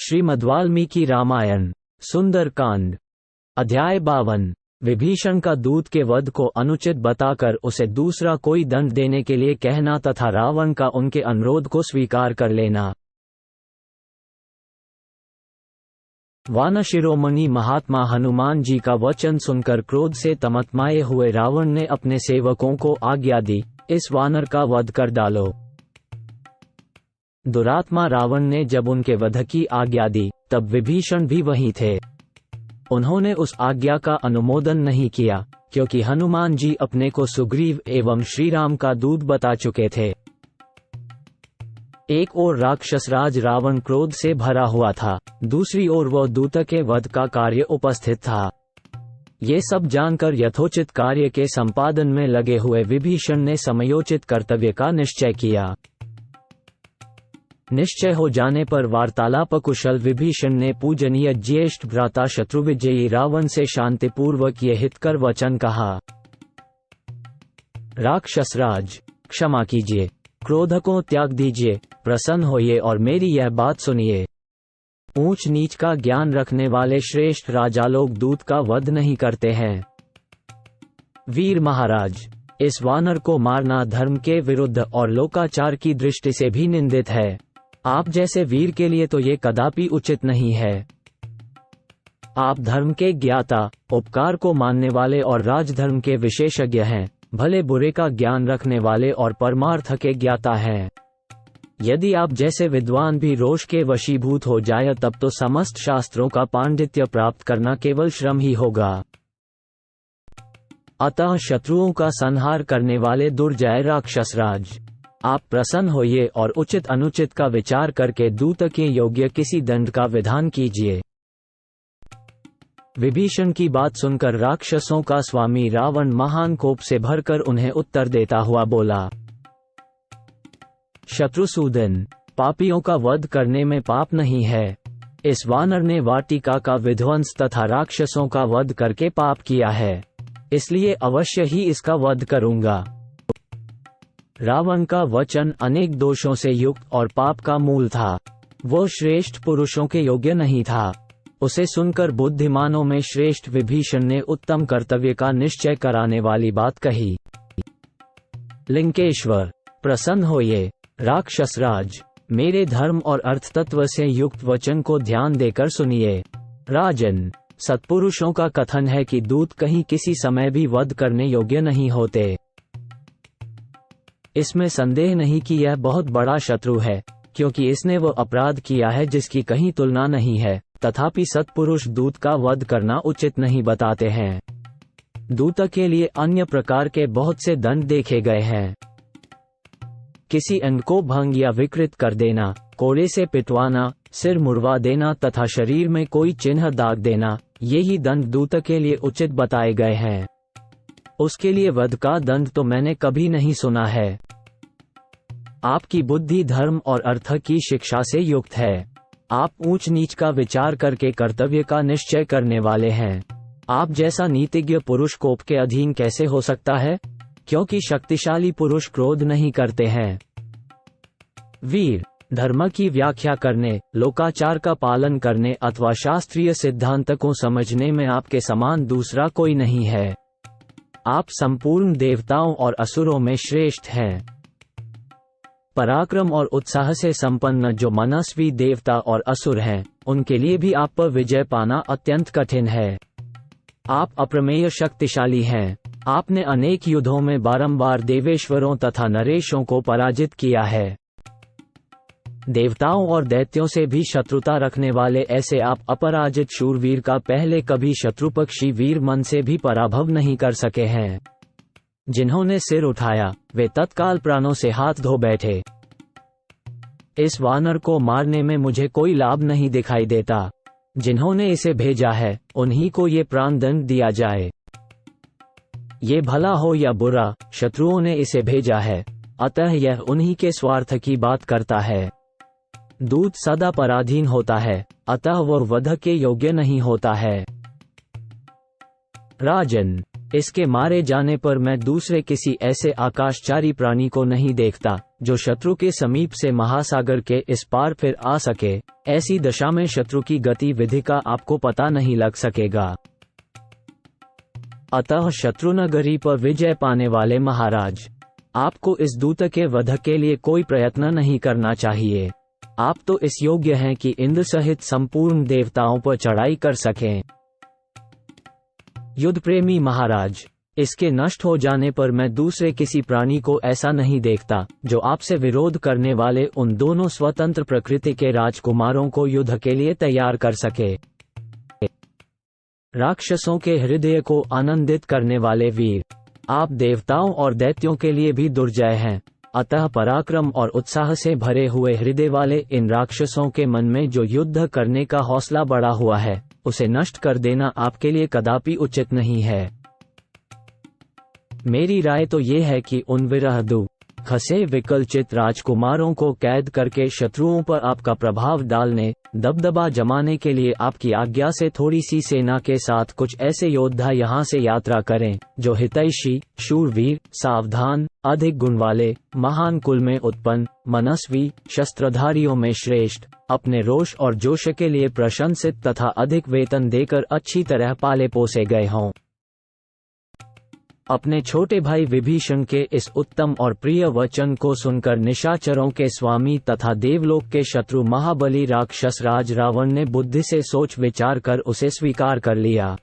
श्रीमद्वाल्मीकि रामायण सुंदरकांड अध्याय 52। विभीषण का दूत के वध को अनुचित बताकर उसे दूसरा कोई दंड देने के लिए कहना तथा रावण का उनके अनुरोध को स्वीकार कर लेना। वानर शिरोमणि महात्मा हनुमान जी का वचन सुनकर क्रोध से तमतमाए हुए रावण ने अपने सेवकों को आज्ञा दी, इस वानर का वध कर डालो। दुरात्मा रावण ने जब उनके वध की आज्ञा दी तब विभीषण भी वहीं थे। उन्होंने उस आज्ञा का अनुमोदन नहीं किया क्योंकि हनुमान जी अपने को सुग्रीव एवं श्रीराम का दूत बता चुके थे। एक ओर राक्षसराज रावण क्रोध से भरा हुआ था, दूसरी ओर वह दूत के वध का कार्य उपस्थित था। ये सब जानकर यथोचित कार्य के संपादन में लगे हुए विभीषण ने समयोचित कर्तव्य का निश्चय किया। निश्चय हो जाने पर वार्तालाप कुशल विभीषण ने पूजनीय ज्येष्ठ भ्राता शत्रुविजयी रावण से शांतिपूर्वक ये हितकर वचन कहा। राक्षसराज, क्षमा कीजिए, क्रोध को त्याग दीजिए, प्रसन्न होइए और मेरी यह बात सुनिए। ऊंच नीच का ज्ञान रखने वाले श्रेष्ठ राजा लोग दूत का वध नहीं करते हैं। वीर महाराज, इस वानर को मारना धर्म के विरुद्ध और लोकाचार की दृष्टि से भी निंदित है। आप जैसे वीर के लिए तो ये कदापि उचित नहीं है। आप धर्म के ज्ञाता, उपकार को मानने वाले और राजधर्म के विशेषज्ञ हैं, भले बुरे का ज्ञान रखने वाले और परमार्थ के ज्ञाता हैं। यदि आप जैसे विद्वान भी रोष के वशीभूत हो जाए तब तो समस्त शास्त्रों का पांडित्य प्राप्त करना केवल श्रम ही होगा। अतः शत्रुओं का संहार करने वाले दुर्जय राक्षसराज, आप प्रसन्न होइए और उचित अनुचित का विचार करके दूत के योग्य किसी दंड का विधान कीजिए। विभीषण की बात सुनकर राक्षसों का स्वामी रावण महान कोप से भरकर उन्हें उत्तर देता हुआ बोला। शत्रुसूदन, पापियों का वध करने में पाप नहीं है। इस वानर ने वाटिका का विध्वंस तथा राक्षसों का वध करके पाप किया है, इसलिए अवश्य ही इसका वध करूंगा। रावण का वचन अनेक दोषों से युक्त और पाप का मूल था। वो श्रेष्ठ पुरुषों के योग्य नहीं था। उसे सुनकर बुद्धिमानों में श्रेष्ठ विभीषण ने उत्तम कर्तव्य का निश्चय कराने वाली बात कही। लिंकेश्वर, प्रसन्न होइए। राक्षसराज, मेरे धर्म और अर्थ तत्व से युक्त वचन को ध्यान देकर सुनिए। राजन, सत्पुरुषों का कथन है कि दूत कहीं किसी समय भी वध करने योग्य नहीं होते। इसमें संदेह नहीं कि यह बहुत बड़ा शत्रु है, क्योंकि इसने वो अपराध किया है जिसकी कहीं तुलना नहीं है। तथापि सत्पुरुष दूत का वध करना उचित नहीं बताते हैं। दूत के लिए अन्य प्रकार के बहुत से दंड देखे गए हैं। किसी अंग को भंग या विकृत कर देना, कोड़े से पिटवाना, सिर मुड़वा देना तथा शरीर में कोई चिन्ह दाग देना, यही दंड दूत के लिए उचित बताए गए हैं। उसके लिए वध का दंड तो मैंने कभी नहीं सुना है। आपकी बुद्धि धर्म और अर्थ की शिक्षा से युक्त है। आप ऊंच नीच का विचार करके कर्तव्य का निश्चय करने वाले हैं। आप जैसा नीतिज्ञ पुरुष कोप के अधीन कैसे हो सकता है, क्योंकि शक्तिशाली पुरुष क्रोध नहीं करते हैं। वीर, धर्म की व्याख्या करने, लोकाचार का पालन करने अथवा शास्त्रीय सिद्धांत को समझने में आपके समान दूसरा कोई नहीं है। आप संपूर्ण देवताओं और असुरों में श्रेष्ठ हैं। पराक्रम और उत्साह से संपन्न जो मनस्वी देवता और असुर हैं, उनके लिए भी आप पर विजय पाना अत्यंत कठिन है। आप अप्रमेय शक्तिशाली हैं। आपने अनेक युद्धों में बारंबार देवेश्वरों तथा नरेशों को पराजित किया है। देवताओं और दैत्यों से भी शत्रुता रखने वाले ऐसे आप अपराजित शूरवीर का पहले कभी शत्रुपक्षी वीर मन से भी पराभव नहीं कर सके हैं। जिन्होंने सिर उठाया वे तत्काल प्राणों से हाथ धो बैठे। इस वानर को मारने में मुझे कोई लाभ नहीं दिखाई देता। जिन्होंने इसे भेजा है उन्हीं को ये प्राणदंड दिया जाए। ये भला हो या बुरा, शत्रुओं ने इसे भेजा है, अतः यह उन्हीं के स्वार्थ की बात करता है। दूत सदा पराधीन होता है, अतः वह वध के योग्य नहीं होता है। राजन, इसके मारे जाने पर मैं दूसरे किसी ऐसे आकाशचारी प्राणी को नहीं देखता जो शत्रु के समीप से महासागर के इस पार फिर आ सके। ऐसी दशा में शत्रु की गतिविधि का आपको पता नहीं लग सकेगा। अतः शत्रुनगरी पर विजय पाने वाले महाराज, आपको इस दूत के वध के लिए कोई प्रयत्न नहीं करना चाहिए। आप तो इस योग्य हैं कि इंद्र सहित संपूर्ण देवताओं पर चढ़ाई कर सकें। युद्ध प्रेमी महाराज, इसके नष्ट हो जाने पर मैं दूसरे किसी प्राणी को ऐसा नहीं देखता जो आपसे विरोध करने वाले उन दोनों स्वतंत्र प्रकृति के राजकुमारों को युद्ध के लिए तैयार कर सके। राक्षसों के हृदय को आनंदित करने वाले वीर, आप देवताओं और दैत्यों के लिए भी दुर्जय हैं। अतः पराक्रम और उत्साह से भरे हुए हृदय वाले इन राक्षसों के मन में जो युद्ध करने का हौसला बढ़ा हुआ है, उसे नष्ट कर देना आपके लिए कदापि उचित नहीं है। मेरी राय तो ये है कि उन विरह खसे विकलचित राजकुमारों को कैद करके शत्रुओं पर आपका प्रभाव डालने, दबदबा जमाने के लिए आपकी आज्ञा से थोड़ी सी सेना के साथ कुछ ऐसे योद्धा यहाँ से यात्रा करें जो हितैषी, शूरवीर, सावधान, अधिक गुण वाले, महान कुल में उत्पन्न, मनस्वी, शस्त्रधारियों में श्रेष्ठ, अपने रोष और जोश के लिए प्रशंसित तथा अधिक वेतन देकर अच्छी तरह पाले पोसे गए हों। अपने छोटे भाई विभीषण के इस उत्तम और प्रिय वचन को सुनकर निशाचरों के स्वामी तथा देवलोक के शत्रु महाबली राक्षस राज रावण ने बुद्धि से सोच विचार कर उसे स्वीकार कर लिया।